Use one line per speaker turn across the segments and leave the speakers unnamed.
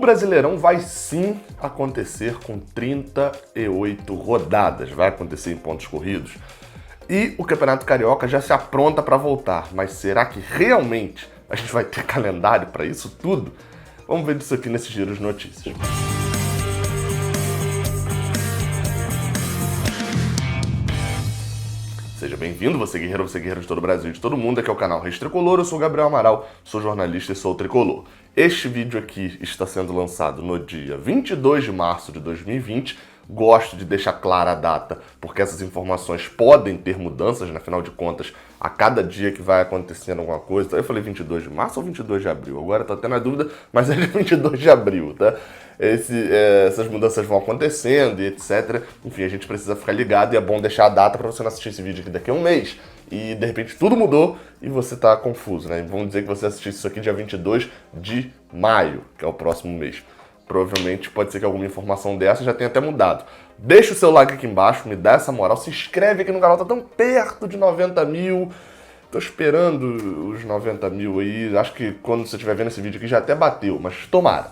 Brasileirão vai sim acontecer com 38 rodadas, vai acontecer em pontos corridos. E o Campeonato Carioca já se apronta para voltar, mas será que realmente a gente vai ter calendário para isso tudo? Vamos ver disso aqui nesse giro de notícias. Seja bem-vindo, você guerreiro de todo o Brasil e de todo mundo. Aqui é o canal Reis Tricolor, eu sou o Gabriel Amaral, sou jornalista e sou tricolor. Este vídeo aqui está sendo lançado no dia 22 de março de 2020. Gosto de deixar clara a data, porque essas informações podem ter mudanças, né? Afinal de contas, a cada dia que vai acontecendo alguma coisa. Eu falei 22 de março ou 22 de abril? Agora tô até na dúvida, mas é de 22 de abril, tá? Essas mudanças vão acontecendo e etc. Enfim, a gente precisa ficar ligado e é bom deixar a data para você não assistir esse vídeo aqui daqui a um mês e de repente tudo mudou e você tá confuso, né? Vamos dizer que você assistisse isso aqui dia 22 de maio, que é o próximo mês. Provavelmente pode ser que alguma informação dessa já tenha até mudado. Deixa o seu like aqui embaixo, me dá essa moral, se inscreve aqui no canal, tá tão perto de 90 mil. Tô esperando os 90 mil aí, acho que quando você estiver vendo esse vídeo aqui já até bateu, mas tomara.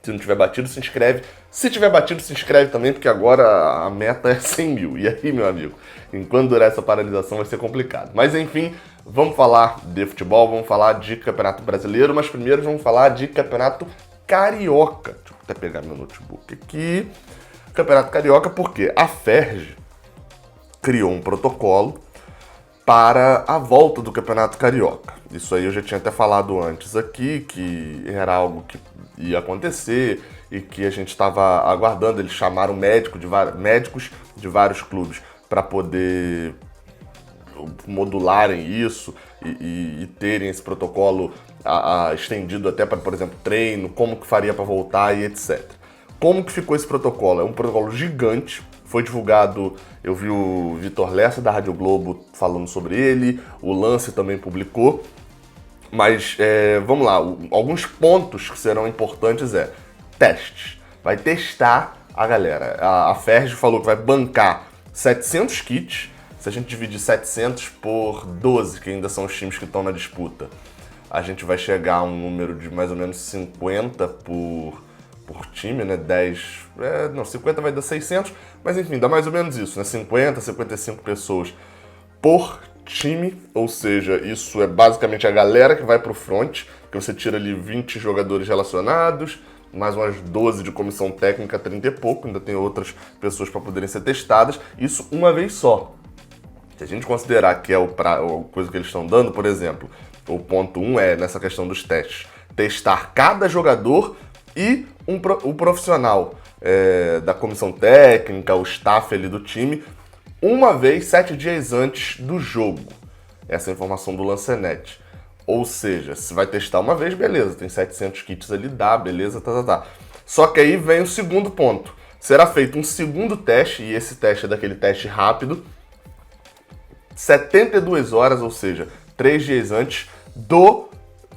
Se não tiver batido, se inscreve. Se tiver batido, se inscreve também, porque agora a meta é 100 mil. E aí, meu amigo, enquanto durar essa paralisação vai ser complicado. Mas enfim, vamos falar de futebol, vamos falar de Campeonato Brasileiro, mas primeiro vamos falar de Campeonato Carioca. Deixa eu até pegar meu notebook aqui. Campeonato Carioca, porque a Ferj criou um protocolo para a volta do Campeonato Carioca. Isso aí eu já tinha até falado antes aqui, que era algo que ia acontecer e que a gente estava aguardando. Eles chamaram médicos de vários clubes para poder modularem isso e terem esse protocolo estendido até para, por exemplo, treino, como que faria para voltar e etc. Como que ficou esse protocolo? É um protocolo gigante, foi divulgado, eu vi o Vitor Lessa da Rádio Globo falando sobre ele, o Lance também publicou, mas vamos lá, alguns pontos que serão importantes testes. Vai testar a galera. A Ferj falou que vai bancar 700 kits, se a gente dividir 700 por 12, que ainda são os times que estão na disputa, a gente vai chegar a um número de mais ou menos 50 por time, né? 50 vai dar 600, mas enfim, dá mais ou menos isso, né? 50, 55 pessoas por time, ou seja, isso é basicamente a galera que vai pro front, que você tira ali 20 jogadores relacionados, mais umas 12 de comissão técnica, 30 e pouco, ainda tem outras pessoas para poderem ser testadas, isso uma vez só. Se a gente considerar que é a coisa que eles estão dando, por exemplo, o ponto 1 é nessa questão dos testes, testar cada jogador e o profissional da comissão técnica, o staff ali do time, uma vez 7 dias antes do jogo. Essa é a informação do Lancenet. Ou seja, se vai testar uma vez, beleza, tem 700 kits ali, dá, beleza, tá. Só que aí vem o segundo ponto. Será feito um segundo teste, e esse teste é daquele teste rápido, 72 horas, ou seja, 3 dias antes do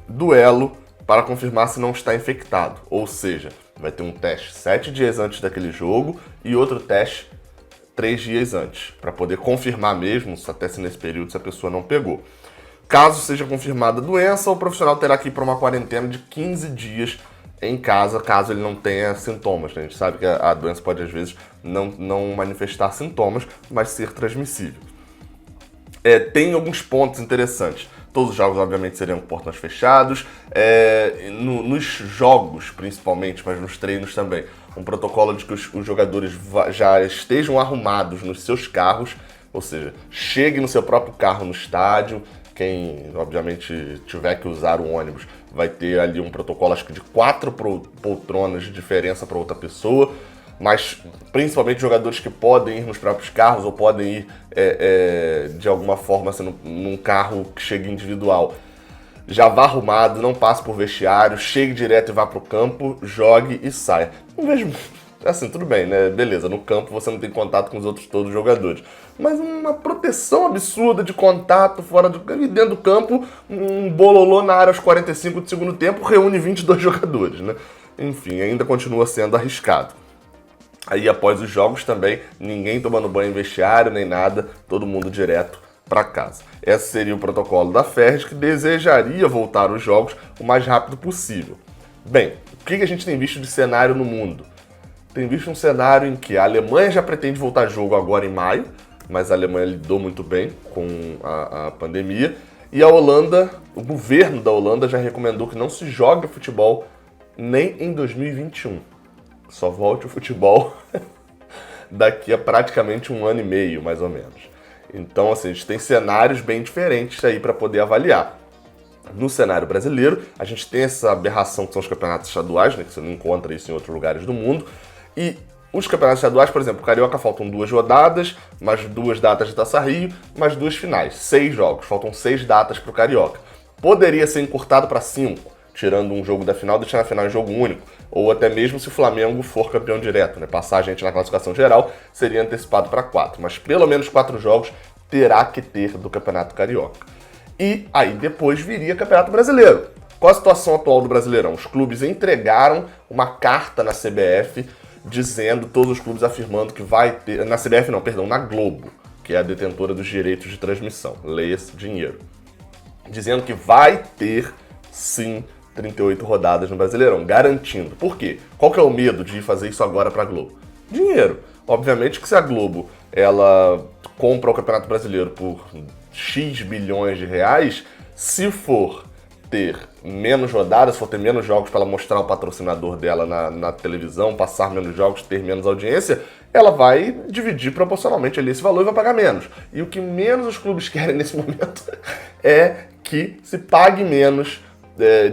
duelo, para confirmar se não está infectado. Ou seja, vai ter um teste 7 dias antes daquele jogo e outro teste 3 dias antes, para poder confirmar mesmo, até se nesse período se a pessoa não pegou. Caso seja confirmada a doença, o profissional terá que ir para uma quarentena de 15 dias em casa, caso ele não tenha sintomas. A gente sabe que a doença pode, às vezes, não manifestar sintomas, mas ser transmissível. Tem alguns pontos interessantes. Todos os jogos, obviamente, seriam com portões fechados. Nos jogos, principalmente, mas nos treinos também. Um protocolo de que os jogadores já estejam arrumados nos seus carros, ou seja, chegue no seu próprio carro no estádio. Quem, obviamente, tiver que usar o ônibus vai ter ali um protocolo, acho que de 4 poltronas de diferença para outra pessoa. Mas principalmente jogadores que podem ir nos próprios carros ou podem ir de alguma forma assim, num carro que chegue individual. Já vá arrumado, não passe por vestiário, chegue direto e vá pro campo, jogue e saia. Não vejo... Assim, tudo bem, né? Beleza, no campo você não tem contato com os outros todos os jogadores. Mas uma proteção absurda de contato fora do campo e dentro do campo, um bololô na área aos 45 do segundo tempo reúne 22 jogadores, né? Enfim, ainda continua sendo arriscado. Aí após os jogos também, ninguém tomando banho em vestiário nem nada, todo mundo direto para casa. Esse seria o protocolo da Ferj, que desejaria voltar aos jogos o mais rápido possível. Bem, o que a gente tem visto de cenário no mundo? Tem visto um cenário em que a Alemanha já pretende voltar a jogo agora em maio, mas a Alemanha lidou muito bem com a pandemia. E a Holanda, o governo da Holanda já recomendou que não se jogue futebol nem em 2021. Só volte o futebol daqui a praticamente 1 ano e meio, mais ou menos. Então, assim, a gente tem cenários bem diferentes aí para poder avaliar. No cenário brasileiro, a gente tem essa aberração que são os campeonatos estaduais, né, que você não encontra isso em outros lugares do mundo. E os campeonatos estaduais, por exemplo, o Carioca faltam 2 rodadas, mais 2 datas de Taça Rio, mais 2 finais. 6 jogos, faltam 6 datas para o Carioca. Poderia ser encurtado para 5, tirando um jogo da final, deixando a final em jogo único. Ou até mesmo se o Flamengo for campeão direto, né? Passar a gente na classificação geral, seria antecipado para 4. Mas pelo menos 4 jogos terá que ter do Campeonato Carioca. E aí depois viria Campeonato Brasileiro. Qual a situação atual do Brasileirão? Os clubes entregaram uma carta na CBF dizendo, todos os clubes afirmando que vai ter... Na CBF não, perdão, na Globo, que é a detentora dos direitos de transmissão. Leia-se dinheiro. Dizendo que vai ter, sim, 38 rodadas no Brasileirão, garantindo. Por quê? Qual que é o medo de fazer isso agora para a Globo? Dinheiro. Obviamente que se a Globo ela compra o Campeonato Brasileiro por X bilhões de reais, se for ter menos rodadas, se for ter menos jogos para ela mostrar o patrocinador dela na televisão, passar menos jogos, ter menos audiência, ela vai dividir proporcionalmente ali esse valor e vai pagar menos. E o que menos os clubes querem nesse momento é que se pague menos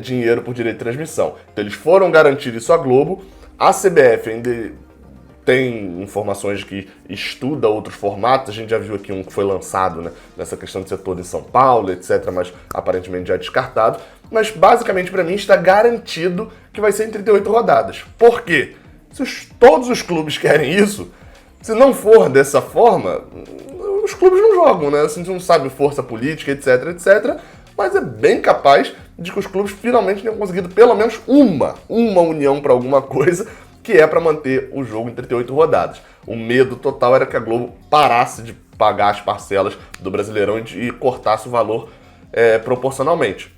dinheiro por direito de transmissão. Então eles foram garantir isso à Globo. A CBF ainda tem informações de que estuda outros formatos. A gente já viu aqui um que foi lançado, né, nessa questão de ser todo em São Paulo, etc., mas aparentemente já é descartado. Mas basicamente para mim está garantido que vai ser em 38 rodadas. Por quê? Se todos os clubes querem isso, se não for dessa forma, os clubes não jogam, né? Assim, a gente não sabe força política, etc, etc. Mas é bem capaz de que os clubes finalmente tenham conseguido pelo menos uma união para alguma coisa, que é para manter o jogo em 38 rodadas. O medo total era que a Globo parasse de pagar as parcelas do Brasileirão e cortasse o valor proporcionalmente.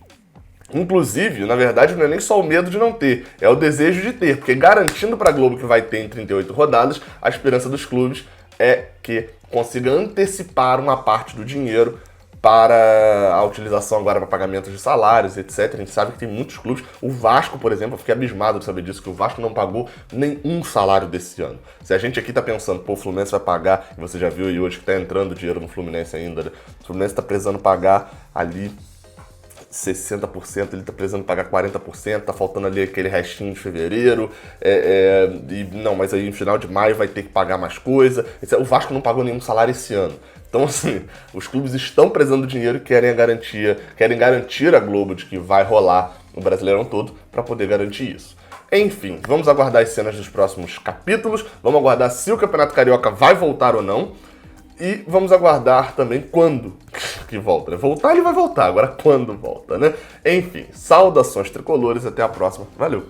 Inclusive, na verdade, não é nem só o medo de não ter, é o desejo de ter, porque garantindo para a Globo que vai ter em 38 rodadas, a esperança dos clubes é que consiga antecipar uma parte do dinheiro para a utilização agora para pagamentos de salários, etc. A gente sabe que tem muitos clubes. O Vasco, por exemplo, eu fiquei abismado de saber disso, que o Vasco não pagou nenhum salário desse ano. Se a gente aqui tá pensando, pô, o Fluminense vai pagar, e você já viu aí hoje que tá entrando dinheiro no Fluminense ainda, né? O Fluminense tá precisando pagar ali 60%, ele tá precisando pagar 40%, tá faltando ali aquele restinho de fevereiro, e não, mas aí no final de maio vai ter que pagar mais coisa. O Vasco não pagou nenhum salário esse ano. Então, assim, os clubes estão precisando de dinheiro e querem garantir a Globo de que vai rolar o Brasileirão todo para poder garantir isso. Enfim, vamos aguardar as cenas dos próximos capítulos, vamos aguardar se o Campeonato Carioca vai voltar ou não, e vamos aguardar também quando que volta, né? Voltar ele vai voltar, agora quando volta, né? Enfim, saudações tricolores, até a próxima, valeu!